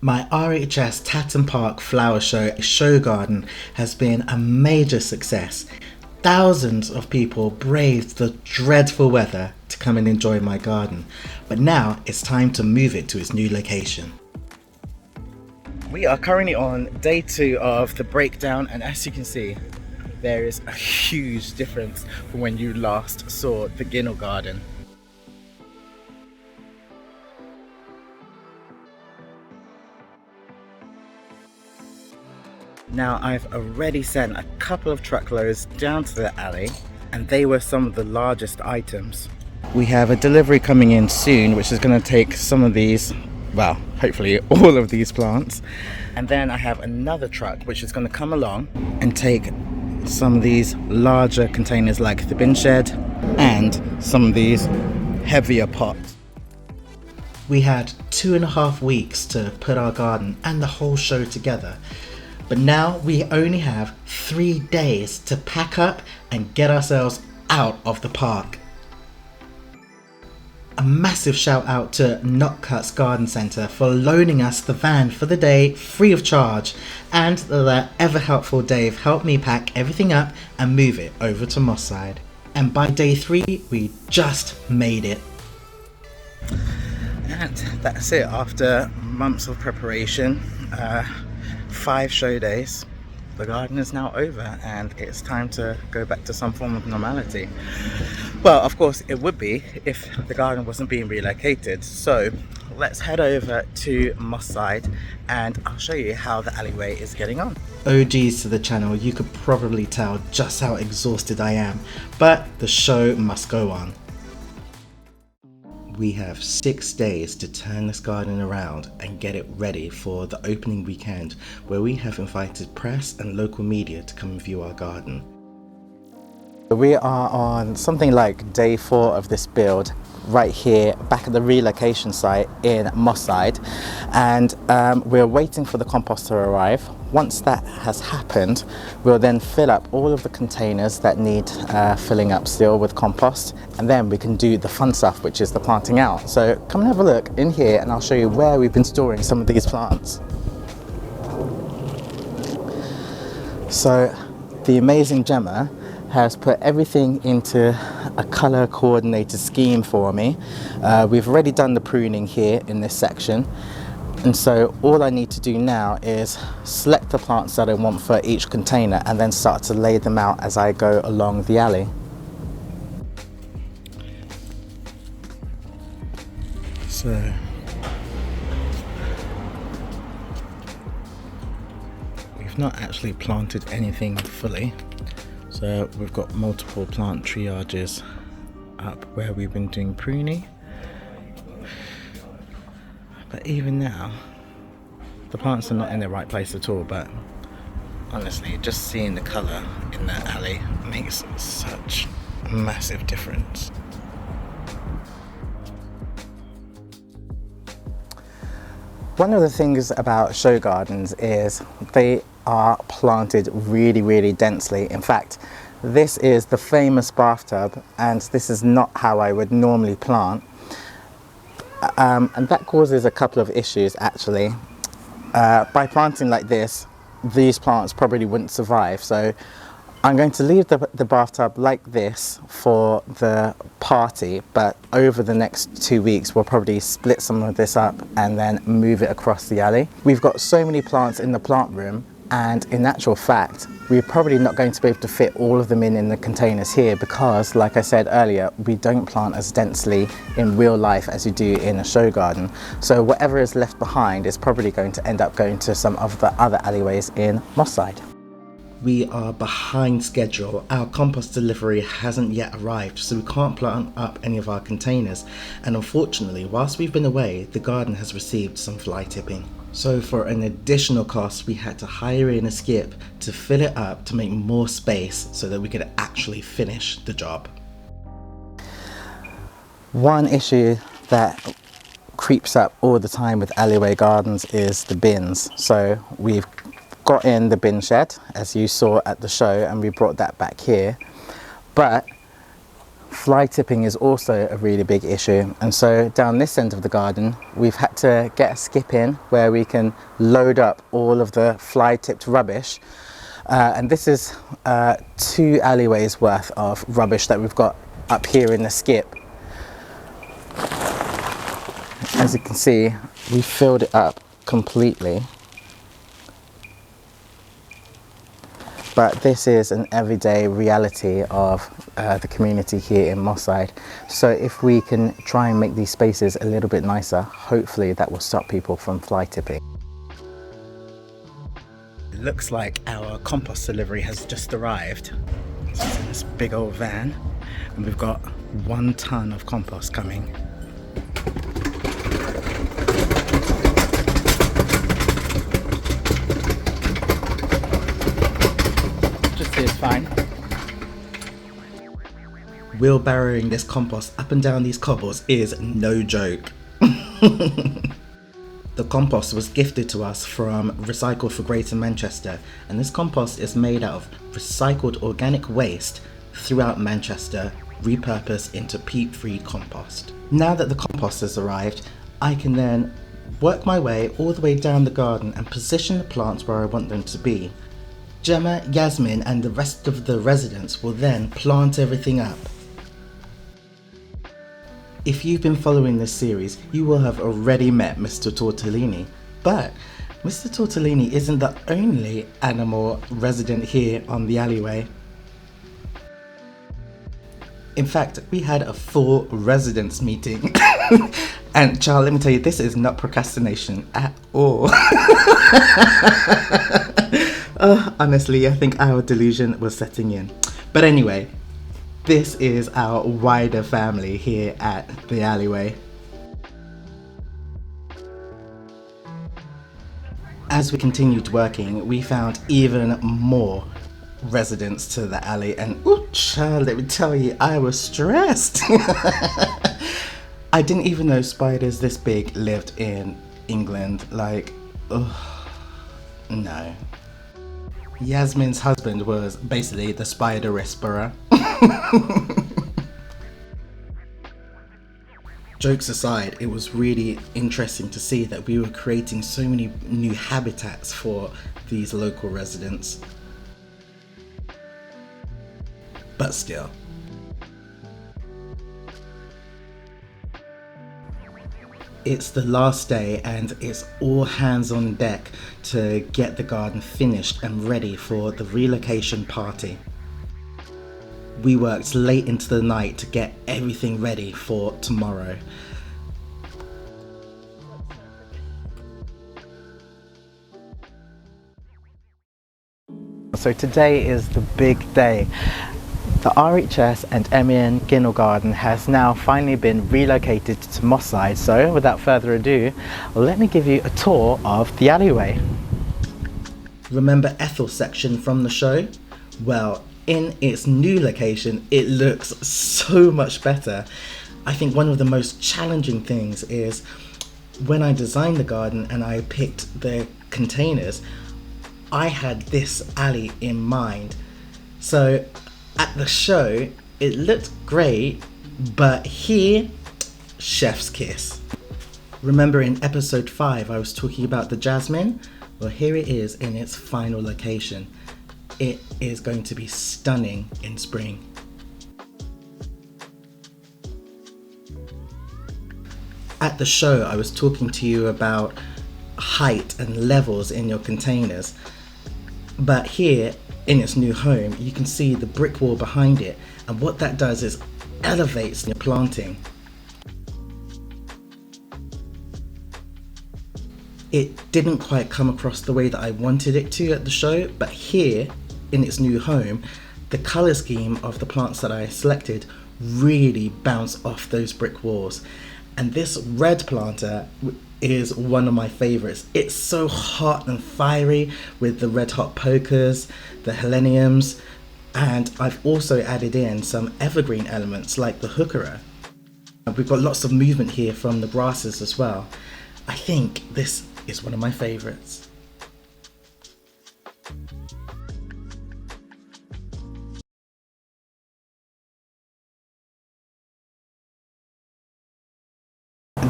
My RHS Tatton Park Flower Show Garden has been a major success. Thousands of people braved the dreadful weather to come and enjoy my garden, but now it's time to move it to its new location. We are currently on day 2 of the breakdown, and as you can see, there is a huge difference from when you last saw the Ginnel Garden. Now, I've already sent a couple of truckloads down to the alley, and they were some of the largest items. We have a delivery coming in soon, which is going to take some of these, well, hopefully all of these plants. And then I have another truck which is going to come along and take some of these larger containers like the bin shed and some of these heavier pots. We had 2.5 weeks to put our garden and the whole show together. But now we only have 3 days to pack up and get ourselves out of the park. A massive shout out to Knockcuts Garden Centre for loaning us the van for the day free of charge, and the ever helpful Dave helped me pack everything up and move it over to Moss Side. And by day 3 we just made it. And that's it. After months of preparation, 5 show days, the garden is now over and it's time to go back to some form of normality. Well, of course it would be if the garden wasn't being relocated. So let's head over to Moss Side and I'll show you how the alleyway is getting on. OGs to the channel, you could probably tell just how exhausted I am, but the show must go on. We have 6 days to turn this garden around and get it ready for the opening weekend, where we have invited press and local media to come and view our garden. We are on something like day 4 of this build, right here back at the relocation site in Moss Side, and we're waiting for the compost to arrive. Once that has happened, we'll then fill up all of the containers that need filling up still with compost, and then we can do the fun stuff, which is the planting out. So come and have a look in here and I'll show you where we've been storing some of these plants. So the amazing Gemma has put everything into a color coordinated scheme for me. We've already done the pruning here in this section, and so all I need to do now is select the plants that I want for each container and then start to lay them out as I go along the alley. So we've not actually planted anything fully. So we've got multiple plant triages up where we've been doing pruning. But even now, the plants are not in the right place at all, but honestly, just seeing the colour in that alley makes such a massive difference. One of the things about show gardens is they are planted really, really densely. In fact, this is the famous bathtub, and this is not how I would normally plant. And that causes a couple of issues actually. By planting like this, these plants probably wouldn't survive. So I'm going to leave the bathtub like this for the party, but over the next 2 weeks we'll probably split some of this up and then move it across the alley. We've got so many plants in the plant room, and in actual fact we're probably not going to be able to fit all of them in the containers here, because like I said earlier, we don't plant as densely in real life as you do in a show garden. So whatever is left behind is probably going to end up going to some of the other alleyways in Moss Side. We are behind schedule. Our compost delivery hasn't yet arrived, so we can't plant up any of our containers, and unfortunately whilst we've been away, the garden has received some fly tipping. So for an additional cost, we had to hire in a skip to fill it up to make more space so that we could actually finish the job. One issue that creeps up all the time with alleyway gardens is the bins. So we've got in the bin shed, as you saw at the show, and we brought that back here. But fly tipping is also a really big issue, and so down this end of the garden we've had to get a skip in where we can load up all of the fly tipped rubbish, and this is 2 alleyways worth of rubbish that we've got up here in the skip. As you can see, we filled it up completely. But this is an everyday reality of the community here in Moss Side. So if we can try and make these spaces a little bit nicer, hopefully that will stop people from fly tipping. It looks like our compost delivery has just arrived. It's in this big old van, and we've got 1 ton of compost coming. Is fine. Wheelbarrowing this compost up and down these cobbles is no joke. The compost was gifted to us from Recycled for Greater Manchester, and this compost is made out of recycled organic waste throughout Manchester, repurposed into peat-free compost. Now that the compost has arrived, I can then work my way all the way down the garden and position the plants where I want them to be. Gemma, Yasmin and the rest of the residents will then plant everything up. If you've been following this series, you will have already met Mr. Tortellini, but Mr. Tortellini isn't the only animal resident here on the alleyway. In fact, we had a full residents meeting. And child, let me tell you, this is not procrastination at all. Honestly, I think our delusion was setting in. But anyway, this is our wider family here at the alleyway. As we continued working, we found even more residents to the alley, and ooh, child, let me tell you, I was stressed. I didn't even know spiders this big lived in England. Like, oh, no. Yasmin's husband was basically the spider whisperer. Jokes aside, it was really interesting to see that we were creating so many new habitats for these local residents. But still. It's the last day and it's all hands on deck to get the garden finished and ready for the relocation party. We worked late into the night to get everything ready for tomorrow. So today is the big day. The RHS MEN Ginnel Garden has now finally been relocated to Moss Side, so without further ado, let me give you a tour of the alleyway. Remember Ethel's section from the show? Well, in its new location, it looks so much better. I think one of the most challenging things is when I designed the garden and I picked the containers, I had this alley in mind. So at the show, it looked great, but here, chef's kiss. Remember in episode 5, I was talking about the jasmine? Well, here it is in its final location. It is going to be stunning in spring. At the show, I was talking to you about height and levels in your containers, but here, in its new home, you can see the brick wall behind it, and what that does is elevates your planting. It didn't quite come across the way that I wanted it to at the show, but here, in its new home, the colour scheme of the plants that I selected really bounce off those brick walls. And this red planter is one of my favourites. It's so hot and fiery with the red hot pokers, the heleniums, and I've also added in some evergreen elements like the heuchera. We've got lots of movement here from the grasses as well. I think this is one of my favourites.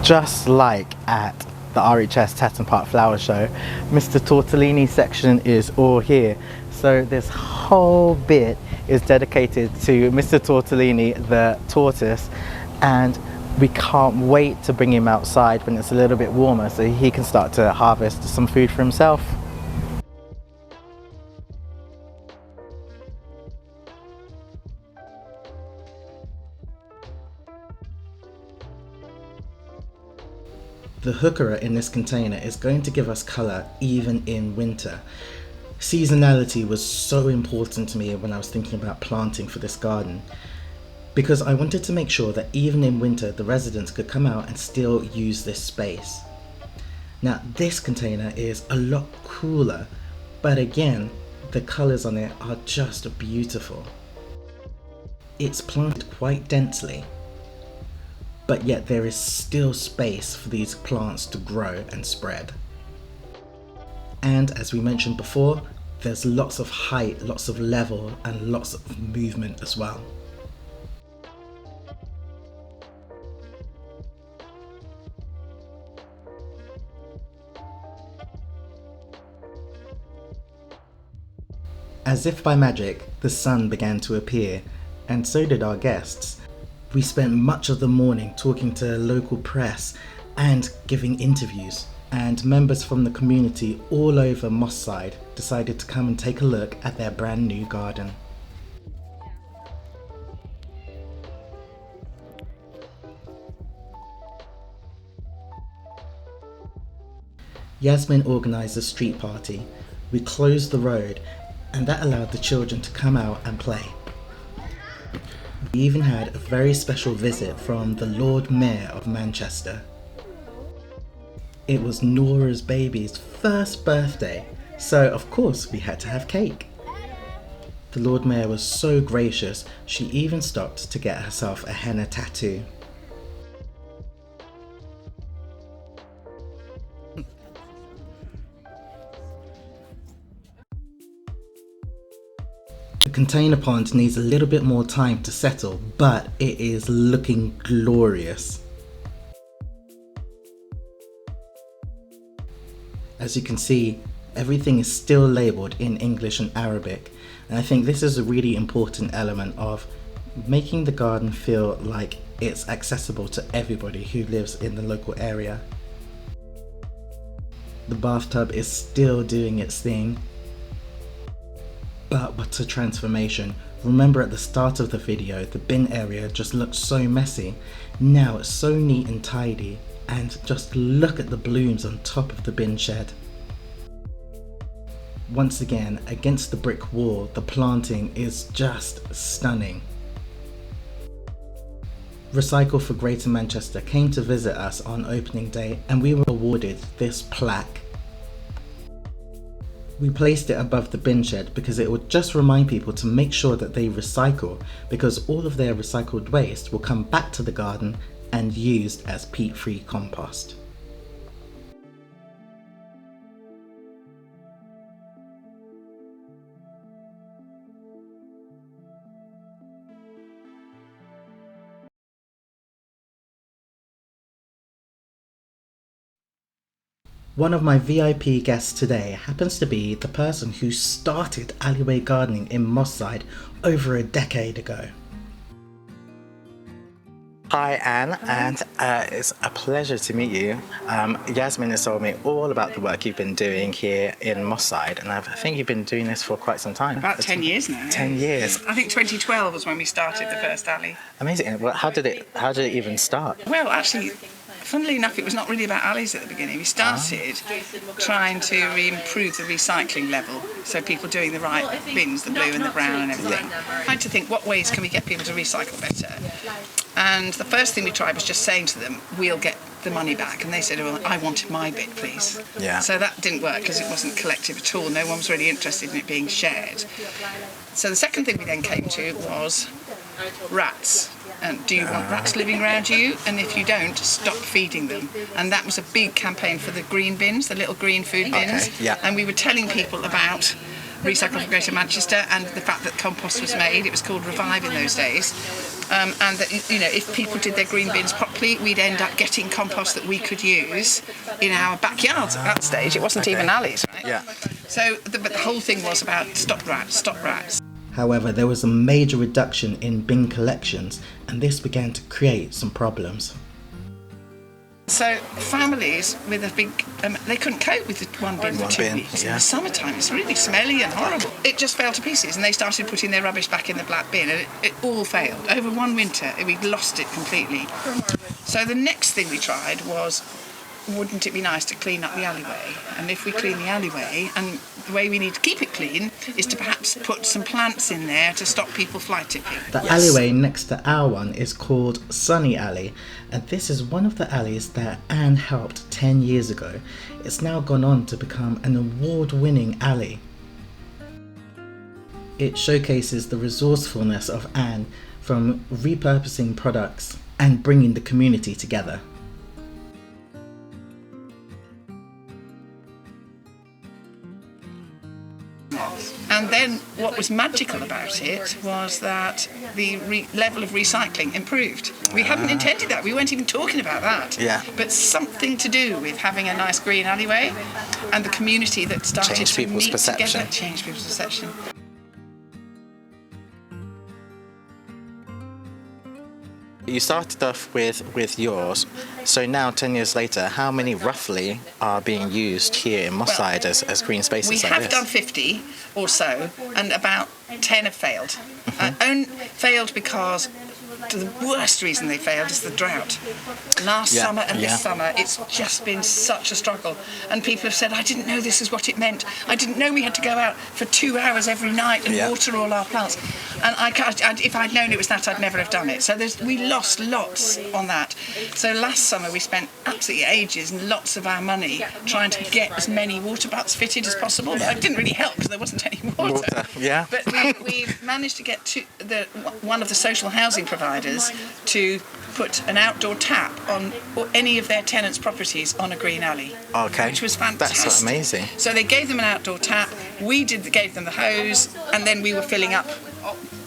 just like at the RHS Tatton Park Flower Show, Mr. Tortellini's section is all here. So this whole bit is dedicated to Mr. Tortellini, the tortoise, and we can't wait to bring him outside when it's a little bit warmer so he can start to harvest some food for himself. The heuchera in this container is going to give us colour even in winter. Seasonality was so important to me when I was thinking about planting for this garden, because I wanted to make sure that even in winter the residents could come out and still use this space. Now this container is a lot cooler, but again the colours on it are just beautiful. It's planted quite densely, but yet there is still space for these plants to grow and spread. And as we mentioned before, there's lots of height, lots of level, and lots of movement as well. As if by magic, the sun began to appear, and so did our guests. We spent much of the morning talking to local press and giving interviews, and members from the community all over Moss Side decided to come and take a look at their brand new garden. Yasmin organised a street party. We closed the road, and that allowed the children to come out and play. We even had a very special visit from the Lord Mayor of Manchester. It was Nora's baby's first birthday, so of course we had to have cake. The Lord Mayor was so gracious, she even stopped to get herself a henna tattoo. The container pond needs a little bit more time to settle, but it is looking glorious. As you can see, everything is still labelled in English and Arabic, and I think this is a really important element of making the garden feel like it's accessible to everybody who lives in the local area. The bathtub is still doing its thing. But what a transformation. Remember at the start of the video, the bin area just looked so messy. Now it's so neat and tidy, and just look at the blooms on top of the bin shed. Once again, against the brick wall, the planting is just stunning. Recycle for Greater Manchester came to visit us on opening day, and we were awarded this plaque. We placed it above the bin shed because it would just remind people to make sure that they recycle, because all of their recycled waste will come back to the garden and used as peat-free compost. One of my VIP guests today happens to be the person who started Alleyway gardening in Moss Side over a decade ago. Hi Anne, and it's a pleasure to meet you. Yasmin has told me all about the work you've been doing here in Moss Side, and I think you've been doing this for quite some time. About 10 years now. 10 years. I think 2012 was when we started the first alley. Amazing. Well, how did it even start? Well, actually, funnily enough, it was not really about alleys at the beginning. We started trying to improve the recycling level, so people doing the right bins, the blue and the brown and everything. Tried to think, what ways can we get people to recycle better? And the first thing we tried was just saying to them, we'll get the money back. And they said, well, I wanted my bit, please. Yeah. So that didn't work because it wasn't collective at all. No one was really interested in it being shared. So the second thing we then came to was rats. And do you want rats living around you? And if you don't, stop feeding them. And that was a big campaign for the green bins, the little green food bins. Okay, yeah. And we were telling people about Recycle for Greater Manchester and the fact that compost was made. It was called Revive in those days. And that, you know, if people did their green bins properly, we'd end up getting compost that we could use in our backyards at that stage. It wasn't even alleys, right? Yeah. So, but the whole thing was about stop rats, stop rats. However, there was a major reduction in bin collections, and this began to create some problems. So families with a big, they couldn't cope with the one bin for 2 weeks. In the summertime, it's really smelly and horrible. It just fell to pieces, and they started putting their rubbish back in the black bin, and it all failed. Over one winter, we lost it completely. So the next thing we tried was, wouldn't it be nice to clean up the alleyway? And if we clean the alleyway, and the way we need to keep it clean is to perhaps put some plants in there to stop people fly tipping. The alleyway next to our one is called Sunny Alley, and this is one of the alleys that Anne helped 10 years ago. It's now gone on to become an award-winning alley. It showcases the resourcefulness of Anne from repurposing products and bringing the community together. And then what was magical about it was that the level of recycling improved. We hadn't intended that. We weren't even talking about that. Yeah. But something to do with having a nice green alleyway and the community that started Changed to people's meet perception. together changed people's perception. You started off with yours, so now 10 years later, how many roughly are being used here in Moss Side as green spaces We like have this? done 50 or so, and about 10 have failed. Failed because the worst reason they failed is the drought. Last summer and this summer, it's just been such a struggle. And people have said, I didn't know this is what it meant. I didn't know we had to go out for 2 hours every night and water all our plants. And if I'd known it was that, I'd never have done it. So we lost lots on that. So last summer we spent absolutely ages and lots of our money trying to get as many water butts fitted as possible. But it didn't really help because there wasn't any water. Yeah. But we've managed to get to one of the social housing providers to put an outdoor tap on any of their tenants' properties on a green alley. Okay. Which was fantastic. That's amazing. So they gave them an outdoor tap, gave them the hose, and then we were filling up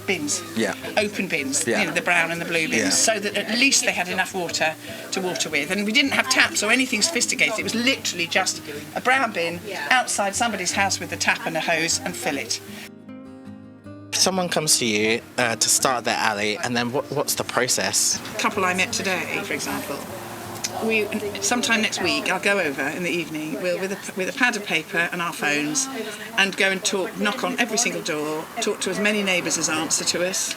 bins. Yeah. Open bins, Yeah. you know, the brown and the blue bins, so that at least they had enough water to water with. And we didn't have taps or anything sophisticated. It was literally just a brown bin outside somebody's house with a tap and a hose and fill it. Someone comes to you to start their alley, and then what's the process? A couple I met today, for example, sometime next week I'll go over in the evening with a pad of paper and our phones and go and knock on every single door, talk to as many neighbours as answer to us.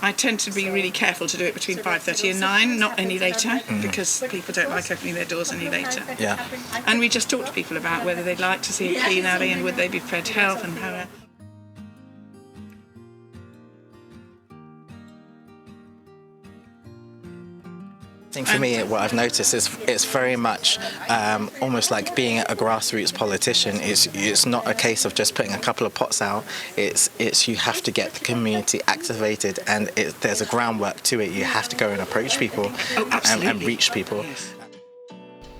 I tend to be really careful to do it between 5:30 and 9, not any later, because people don't like opening their doors any later. Yeah. And we just talk to people about whether they'd like to see a clean alley and would they be prepared to help and how. I think for me, what I've noticed is it's very much almost like being a grassroots politician. It's not a case of just putting a couple of pots out. It's you have to get the community activated, and there's a groundwork to it. You have to go and approach people and reach people. Yes.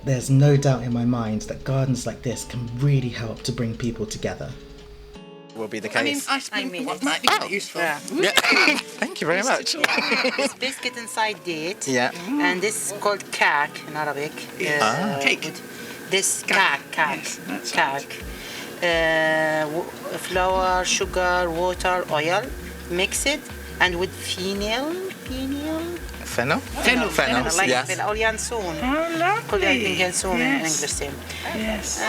There's no doubt in my mind that gardens like this can really help to bring people together. Will be the case. I mean, what might be quite useful. Yeah. Thank you very much. This biscuit inside date. Yeah. And this is called kak in Arabic. Cake. This kak. Yes, that's Kak. Flour, sugar, water, oil, mix it, and with fennel. Fennel? Like Yes. or yansun. Oh, lovely. Yansun in English same. Yes.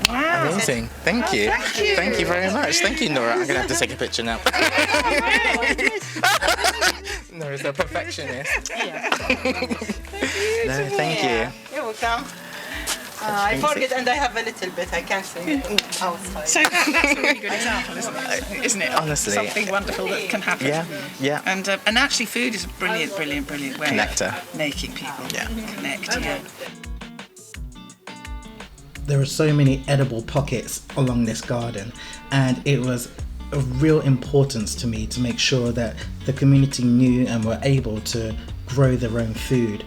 Wow. Amazing. Thank you. Thank you very much. Thank you, Nora. I'm going to have to take a picture now. Nora's a perfectionist. Yeah. No, thank you. You're welcome. I forget, and I have a little bit. I can't sing it outside. So that's a really good example, isn't it? Honestly. Something wonderful that can happen. Yeah. And actually food is a brilliant way Connector. of making people connect. Yeah. There are so many edible pockets along this garden, and it was of real importance to me to make sure that the community knew and were able to grow their own food.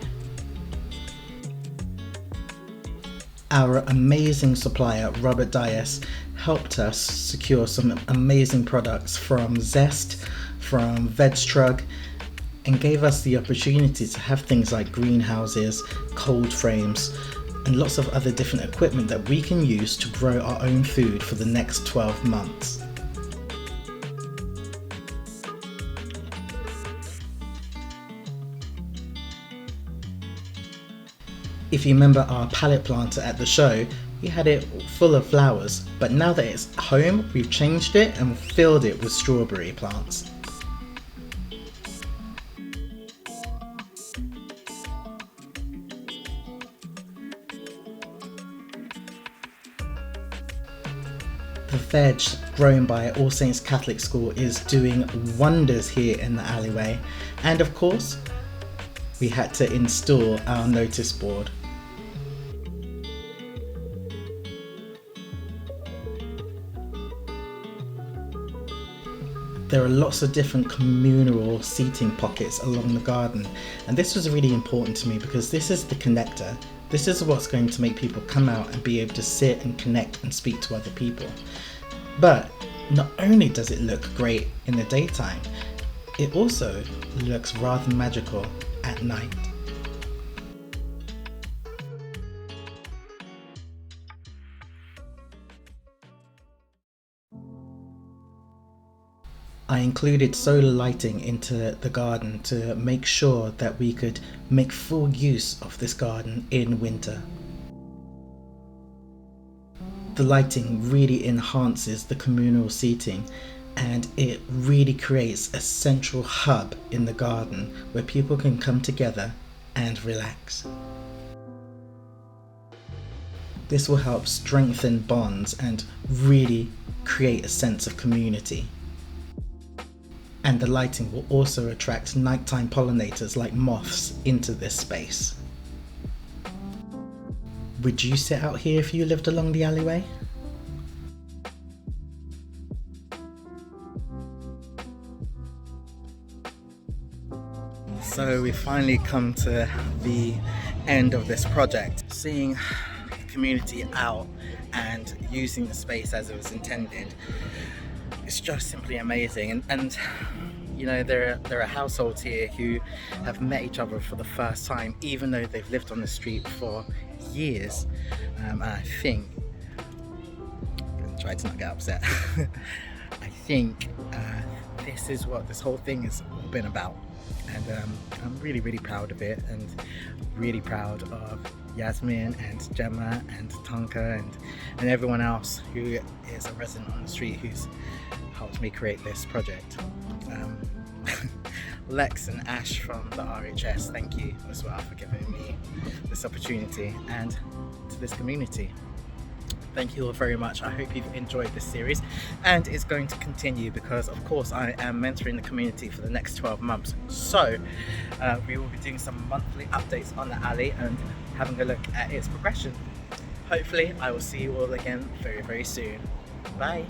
Our amazing supplier, Robert Dias, helped us secure some amazing products from Zest, from Vegstrug, and gave us the opportunity to have things like greenhouses, cold frames, and lots of other different equipment that we can use to grow our own food for the next 12 months. If you remember our pallet planter at the show, we had it full of flowers, but now that it's home, we've changed it and filled it with strawberry plants. The veg grown by All Saints Catholic School is doing wonders here in the Alleyway, and of course, we had to install our notice board. There are lots of different communal seating pockets along the garden, and this was really important to me because this is the connector. This is what's going to make people come out and be able to sit and connect and speak to other people. But not only does it look great in the daytime, it also looks rather magical at night. I included solar lighting into the garden to make sure that we could make full use of this garden in winter. The lighting really enhances the communal seating, and it really creates a central hub in the garden where people can come together and relax. This will help strengthen bonds and really create a sense of community. And the lighting will also attract nighttime pollinators like moths into this space. Would you sit out here if you lived along the alleyway? So we finally come to the end of this project. Seeing the community out and using the space as it was intended, it's just simply amazing. And you know, there are households here who have met each other for the first time, even though they've lived on the street for years. And I think, I'm gonna try to not get upset. I think this is what this whole thing has been about. And I'm really, really proud of it, and really proud of Yasmin and Gemma and Tonka and everyone else who is a resident on the street who's helped me create this project. Lex and Ash from the RHS, thank you as well for giving me this opportunity, and to this community. Thank you all very much. I hope you've enjoyed this series, and it's going to continue because of course I am mentoring the community for the next 12 months. So we will be doing some monthly updates on the alley and having a look at its progression. Hopefully I will see you all again very, very soon. Bye.